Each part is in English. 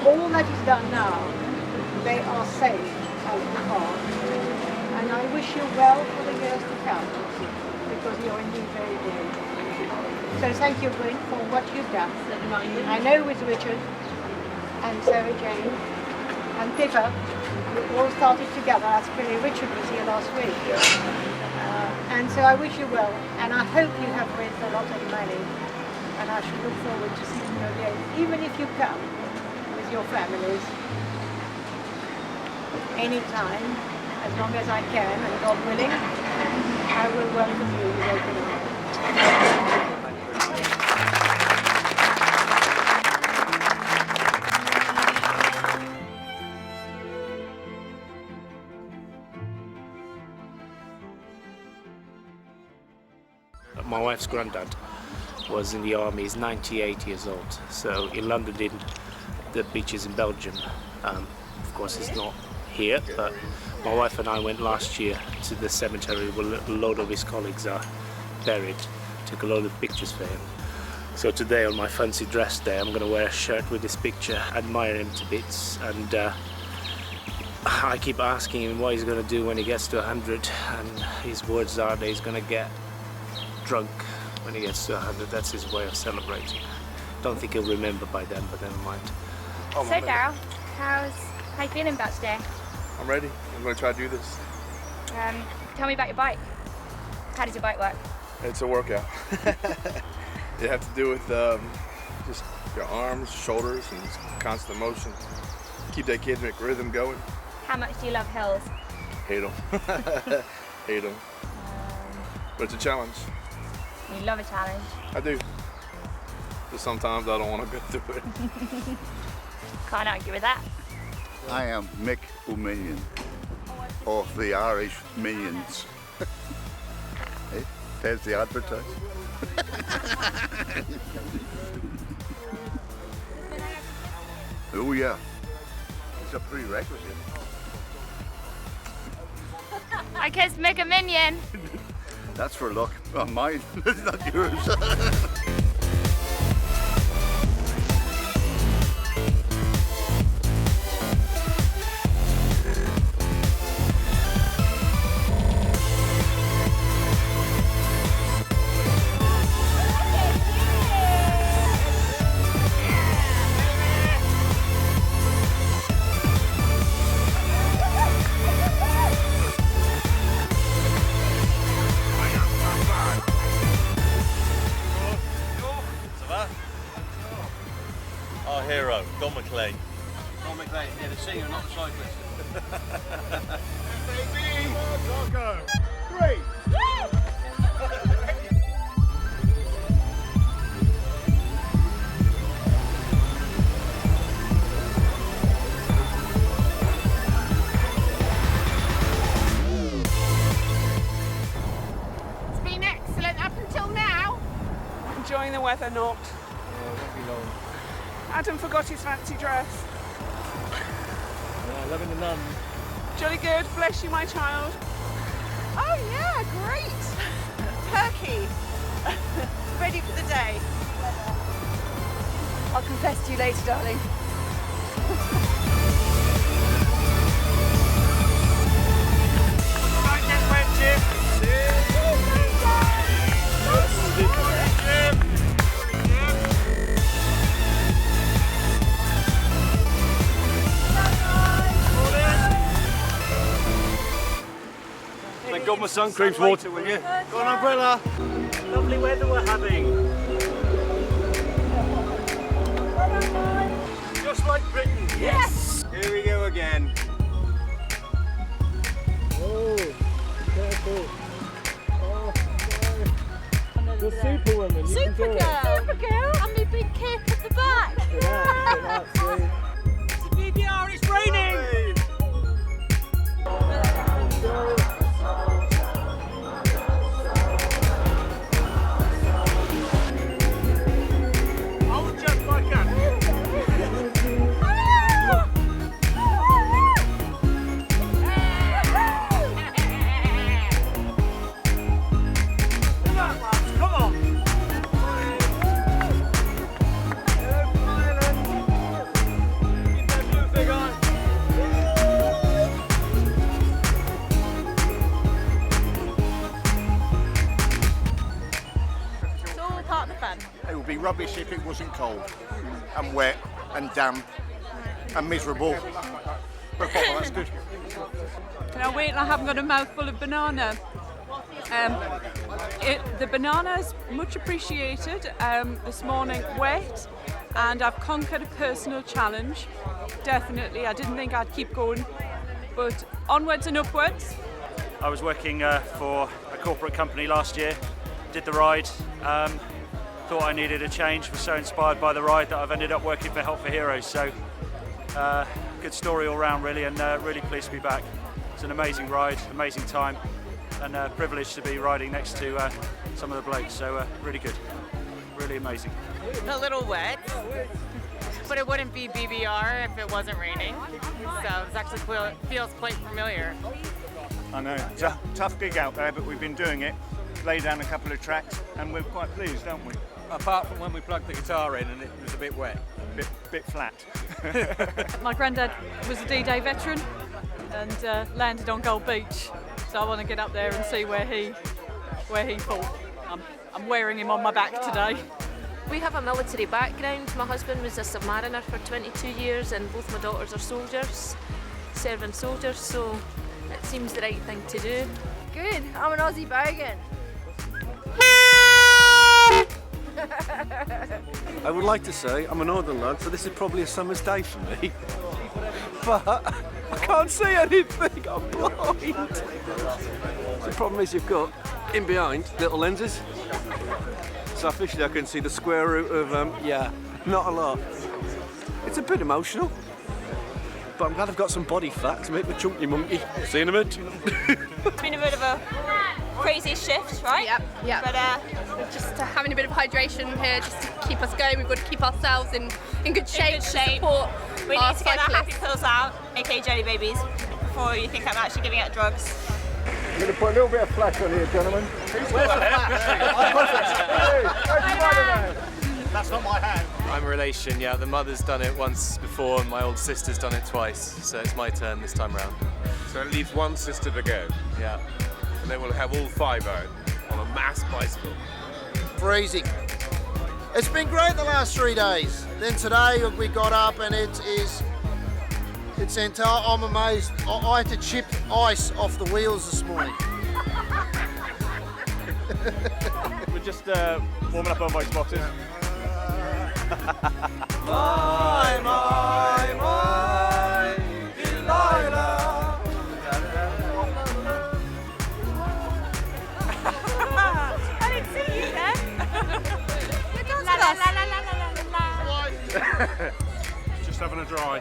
all that is done now, they are safe out the park. And I wish you well for the years to come, because you're indeed very brave. So thank you, Gwyn, for what you've done. I know with Richard and Sarah Jane and Pippa, we all started together. Actually, Richard was here last week. And so I wish you well, and I hope you have raised a lot of money, and I should look forward to seeing you again, even if you come with your families anytime, as long as I can, and God willing, I will welcome you with open arms. My wife's granddad was in the army. He's 98 years old. So he landed in the beaches in Belgium. Of course, he's not here, but my wife and I went last year to the cemetery where a load of his colleagues are buried. Took a load of pictures for him. So today, on my fancy dress day, I'm going to wear a shirt with this picture, admire him to bits, and I keep asking him what he's going to do when he gets to 100, and his words are that he's going to get drunk when he gets to 100. That's his way of celebrating. Don't think he'll remember by then, but never mind. So Daryl, how you feeling about today? I'm ready. I'm going to try to do this. Tell me about your bike. How does your bike work? It's a workout. You have to do with just your arms, shoulders, and just constant motion. Keep that kidney rhythm going. How much do you love hills? Hate them. Hate them. But it's a challenge. You love a challenge. I do. But sometimes I don't want to go through it. Can't argue with that. I am Mick O'Minion of the Irish Minions. Hey, there's the advertise. Oh yeah, it's a prerequisite. I kissed Mick a Minion. That's for luck. Oh, mine. It's not yours. Our hero, Don McLean. Don McLean, yeah, the singer, not the cyclist. Baby! Go! 3! It's been excellent up until now. Enjoying the weather, not. Won't be long. Adam forgot his fancy dress. Loving the nun. Jolly good, bless you, my child. Oh yeah, great. Perky. Ready for the day. I'll confess to you later, darling. Thank God my sun cream's water, will you? Got an umbrella. Lovely weather we're having. Just like Britain. Yes! Here we go again. Oh, careful. Oh, no. The Superwoman. Supergirl! And my big cape at the back. It's a PBR, it's raining. I'll jump if I can. Come on. rubbish if it wasn't cold and wet and damp and miserable. But that's good. Can I wait till I haven't got a mouthful of banana? The banana is much appreciated. This morning, wet, and I've conquered a personal challenge. Definitely, I didn't think I'd keep going, but onwards and upwards. I was working for a corporate company last year, did the ride, thought I needed a change, was so inspired by the ride that I've ended up working for Help for Heroes. So good story all round really, and really pleased to be back. It's an amazing ride, amazing time, and privileged to be riding next to some of the blokes, so really good, really amazing. A little wet, but it wouldn't be BBR if it wasn't raining, so it actually feels quite familiar. I know, tough gig out there, but we've been doing it, laid down a couple of tracks, and we're quite pleased, aren't we? Apart from when we plugged the guitar in and it was a bit wet. Bit flat. My granddad was a D-Day veteran and landed on Gold Beach, so I want to get up there and see where he fought. I'm wearing him on my back today. We have a military background. My husband was a submariner for 22 years and both my daughters are soldiers, serving soldiers, so it seems the right thing to do. Good, I'm an Aussie bogan. I would like to say I'm a northern lad, so this is probably a summer's day for me. But I can't see anything, I'm blind. The problem is you've got, in behind, little lenses. So officially I can see the square root of, yeah, not a lot. It's a bit emotional. But I'm glad I've got some body fat to make the chunky monkey. See you in a minute. It's been a bit of a crazy shift, right? Yep. But just having a bit of hydration here, just to keep us going. We've got to keep ourselves in good shape. To support we our need to get our happy cyclists. pills out, aka jelly babies, before you think I'm actually giving out drugs. I'm going to put a little bit of flash on here, gentlemen. That's not my hand. I'm a relation, yeah. The mother's done it once before and my old sister's done it twice, so it's my turn this time round. So it leaves one sister to go. Yeah. And then we'll have all 5 out on a mass bicycle. Freezing. It's been great the last 3 days. Then today we got up and it's entire. I'm amazed. I had to chip ice off the wheels this morning. We're just warming up on my spotters. My, Delilah. I didn't see you there. La la la la la la la la. Just having a dry.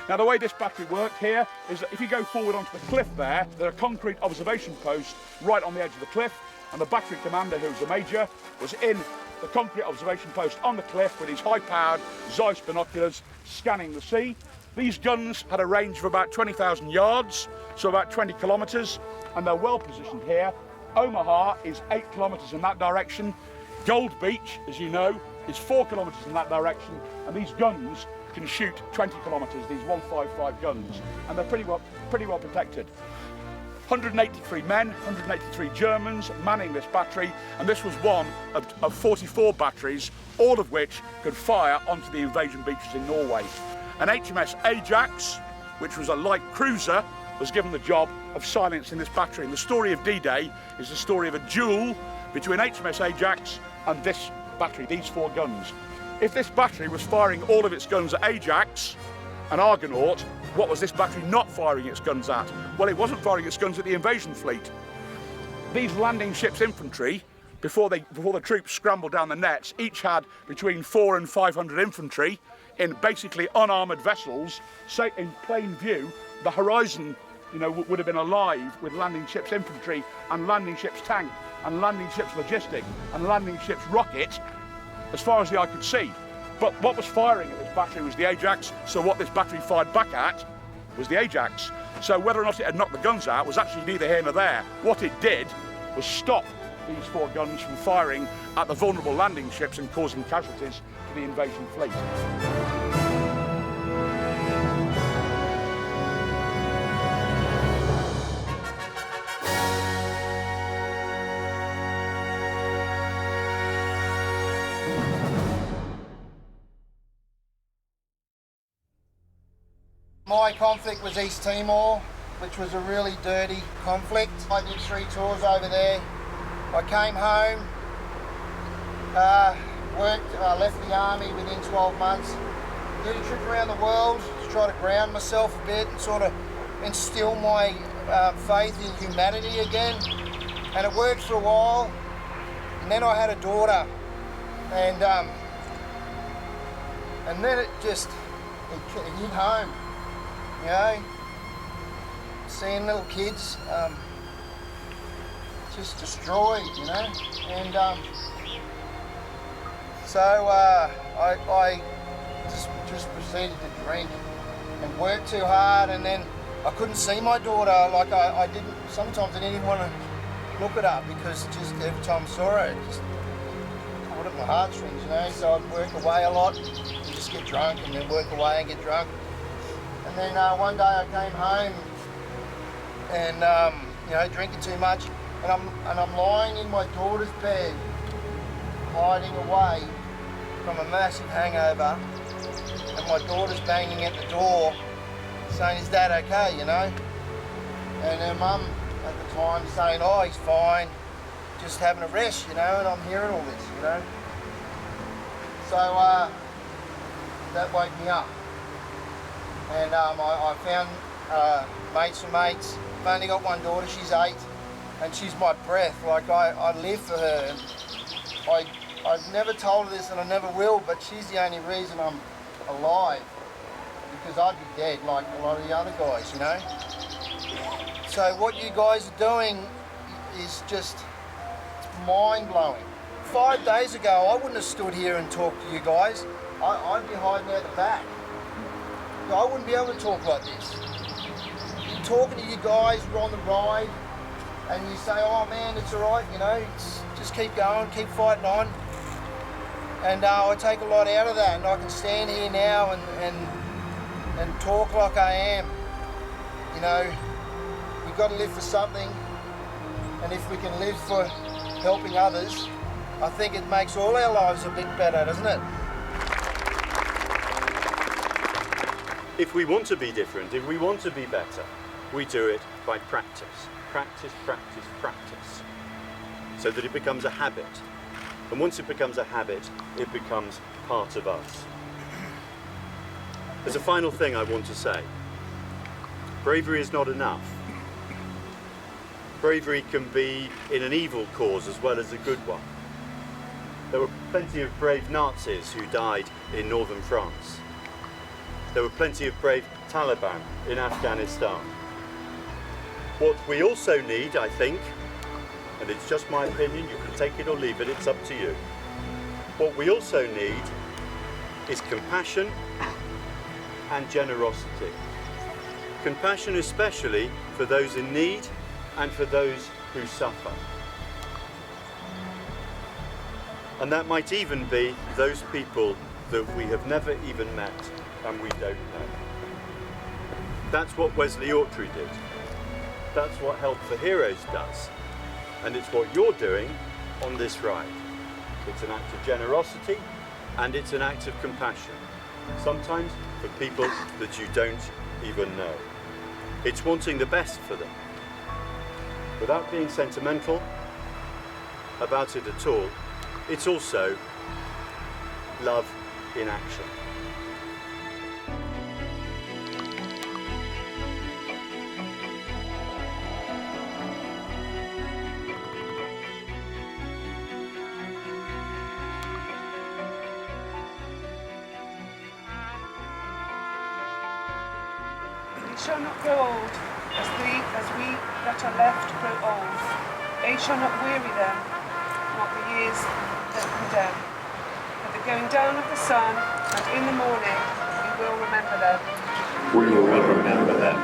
Now the way this battery worked here is that if you go forward onto the cliff there are concrete observation posts right on the edge of the cliff, and the battery commander, who's the major, was in the concrete observation post on the cliff with his high-powered Zeiss binoculars scanning the sea. These guns had a range of about 20,000 yards, so about 20 kilometres, and they're well positioned here. Omaha is 8 kilometres in that direction. Gold Beach, as you know, is 4 kilometres in that direction, and these guns can shoot 20 kilometres, these 155 guns, and they're pretty well protected. 183 men, 183 Germans manning this battery, and this was one of 44 batteries, all of which could fire onto the invasion beaches in Norway. An HMS Ajax, which was a light cruiser, was given the job of silencing this battery. And the story of D-Day is the story of a duel between HMS Ajax and this battery, these 4 guns. If this battery was firing all of its guns at Ajax and Argonaut, what was this battery not firing its guns at? Well, it wasn't firing its guns at the invasion fleet. These landing ships infantry, before the troops scrambled down the nets, each had between 400 and 500 infantry in basically unarmoured vessels, say in plain view. The horizon, would have been alive with landing ships infantry and landing ships tank and landing ships logistic and landing ships rocket, as far as the eye could see. But what was firing at this battery was the Ajax, so what this battery fired back at was the Ajax. So whether or not it had knocked the guns out was actually neither here nor there. What it did was stop these 4 guns from firing at the vulnerable landing ships and causing casualties to the invasion fleet. My conflict was East Timor, which was a really dirty conflict. I did 3 tours over there. I came home, left the army within 12 months, did a trip around the world to try to ground myself a bit and sort of instill my faith in humanity again. And it worked for a while. And then I had a daughter, and then it just hit home. You know, seeing little kids just destroyed, you know, and so I just proceeded to drink and work too hard, and then I couldn't see my daughter. Like I didn't. Sometimes I didn't even want to look at her because just every time I saw her, it just pulled at my heartstrings, you know. So I'd work away a lot and just get drunk, and then work away and get drunk. And then one day I came home and you know, drinking too much, and I'm lying in my daughter's bed, hiding away from a massive hangover, and my daughter's banging at the door, saying, "Is Dad okay?" You know, and her mum at the time saying, "Oh, he's fine, just having a rest," you know, and I'm hearing all this, you know. So that woke me up. And I found mates and mates. I've only got one daughter, she's 8, and she's my breath. Like I live for her. And I've never told her this, and I never will, but she's the only reason I'm alive, because I'd be dead like a lot of the other guys, you know. So what you guys are doing is just mind-blowing. 5 days ago, I wouldn't have stood here and talked to you guys. I'd be hiding out the back. I wouldn't be able to talk like this. You're talking to you guys, we're on the ride, and you say, "Oh man, it's all right, you know, just keep going, keep fighting on." And I take a lot out of that, and I can stand here now and talk like I am. You know, we've got to live for something, and if we can live for helping others, I think it makes all our lives a bit better, doesn't it? If we want to be different, if we want to be better, we do it by practice. Practice, practice, practice. So that it becomes a habit. And once it becomes a habit, it becomes part of us. There's a final thing I want to say. Bravery is not enough. Bravery can be in an evil cause as well as a good one. There were plenty of brave Nazis who died in northern France. There were plenty of brave Taliban in Afghanistan. What we also need, I think, and it's just my opinion, you can take it or leave it, it's up to you. What we also need is compassion and generosity. Compassion especially for those in need and for those who suffer. And that might even be those people that we have never even met and we don't know. That's what Wesley Autrey did. That's what Help for Heroes does. And it's what you're doing on this ride. It's an act of generosity and it's an act of compassion. Sometimes for people that you don't even know. It's wanting the best for them. Without being sentimental about it at all, it's also love in action. They shall not grow old, as we that are left grow old. Age shall not weary them, not the years that condemn. At the going down of the sun, and in the morning, we will remember them. We will remember them.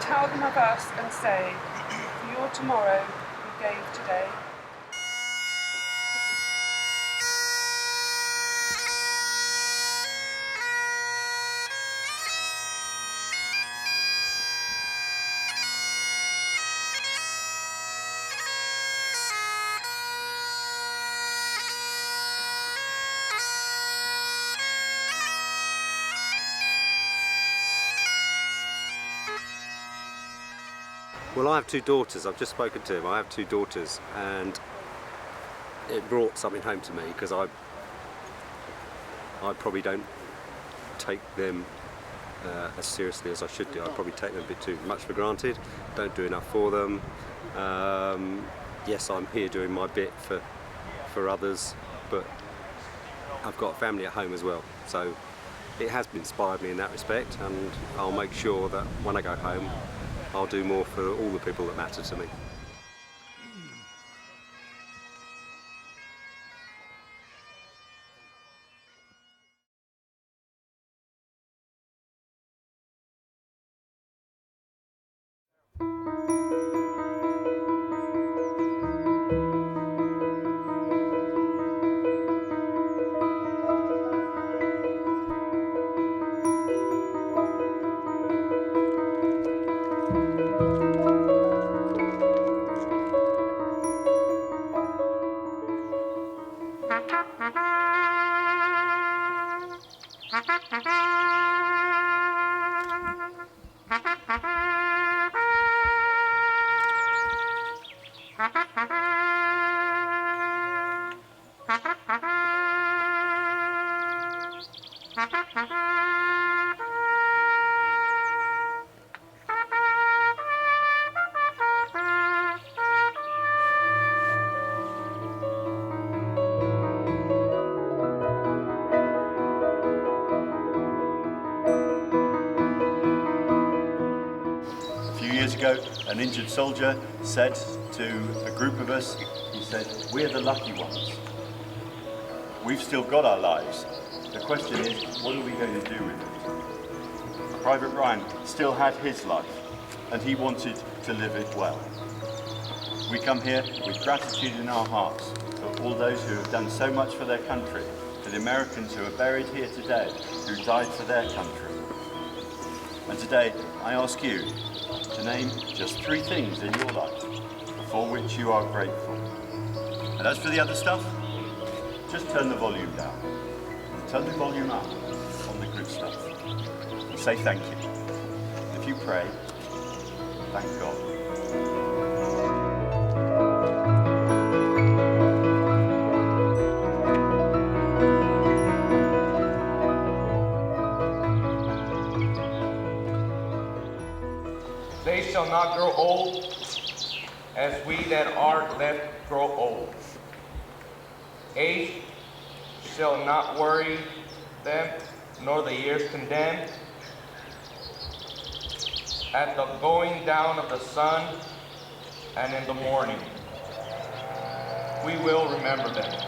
tell them of us and say, for your tomorrow you gave today. Well, I have two daughters. I've just spoken to him. I have two daughters, and it brought something home to me because I probably don't take them as seriously as I should do. I probably take them a bit too much for granted. Don't do enough for them. Yes, I'm here doing my bit for others, but I've got a family at home as well. So it has inspired me in that respect, and I'll make sure that when I go home, I'll do more for all the people that matter to me. An injured soldier said to a group of us, he said, "We're the lucky ones. We've still got our lives. The question is, what are we going to do with it?" Private Ryan still had his life, and he wanted to live it well. We come here with gratitude in our hearts for all those who have done so much for their country, for the Americans who are buried here today, who died for their country. And today, I ask you to name just 3 things in your life for which you are grateful. And as for the other stuff, just turn the volume down. Turn the volume up on the good stuff. And say thank you. If you pray, thank God. They shall not grow old, as we that are left grow old. Age shall not worry them, nor the years condemn. At the going down of the sun and in the morning, we will remember them.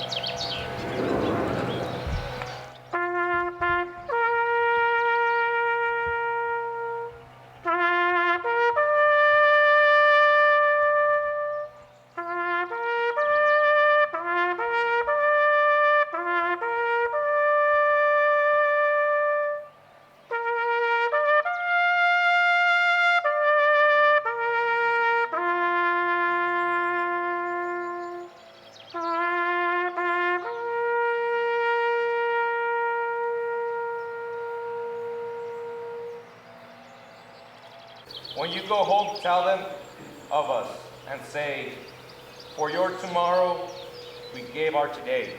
When you go home, tell them of us and say, for your tomorrow, we gave our today.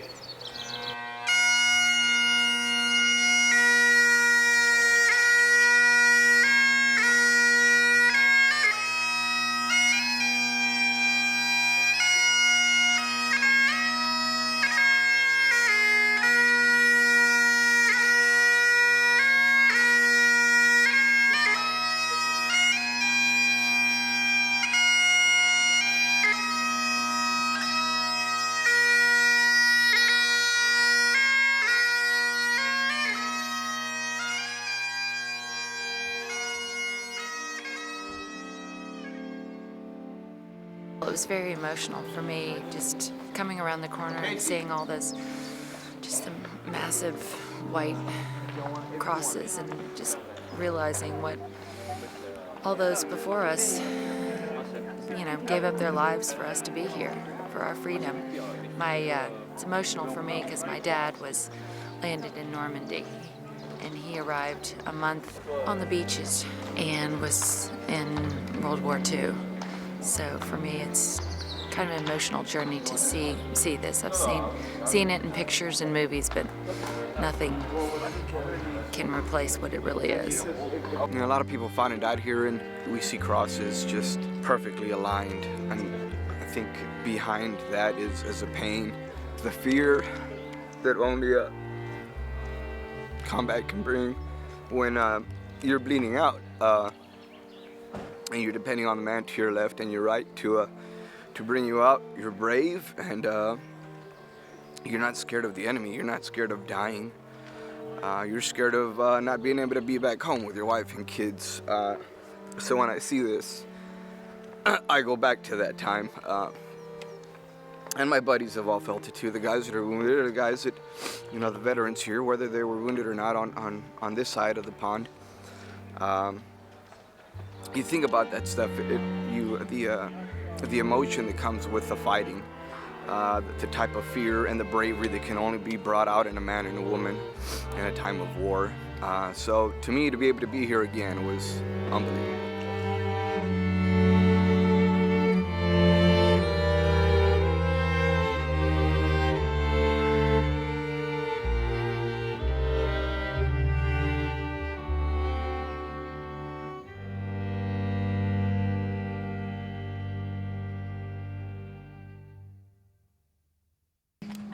It was very emotional for me, just coming around the corner and seeing all this, just the massive white crosses, and just realizing what all those before us, you know, gave up their lives for us to be here, for our freedom. It's emotional for me because my dad was landed in Normandy, and he arrived a month on the beaches and was in World War II. So for me, it's kind of an emotional journey to see this. I've seen it in pictures and movies, but nothing can replace what it really is. You know, a lot of people fought and died here, and we see crosses just perfectly aligned. And I think behind that is a pain, the fear that only combat can bring when you're bleeding out, and you're depending on the man to your left and your right to bring you out. You're brave, and you're not scared of the enemy. You're not scared of dying. You're scared of not being able to be back home with your wife and kids. So when I see this, I go back to that time. And my buddies have all felt it too. The guys that are wounded, the guys that, you know, the veterans here, whether they were wounded or not on this side of the pond. You think about that stuff, the emotion that comes with the fighting, the type of fear and the bravery that can only be brought out in a man and a woman in a time of war. So to me, to be able to be here again was unbelievable.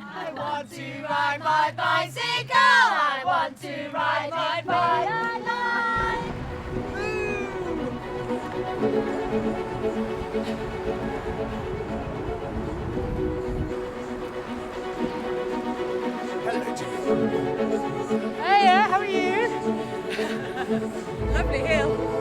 I want to ride my bicycle. I want to ride my bike. Hey, how are you? Lovely hill.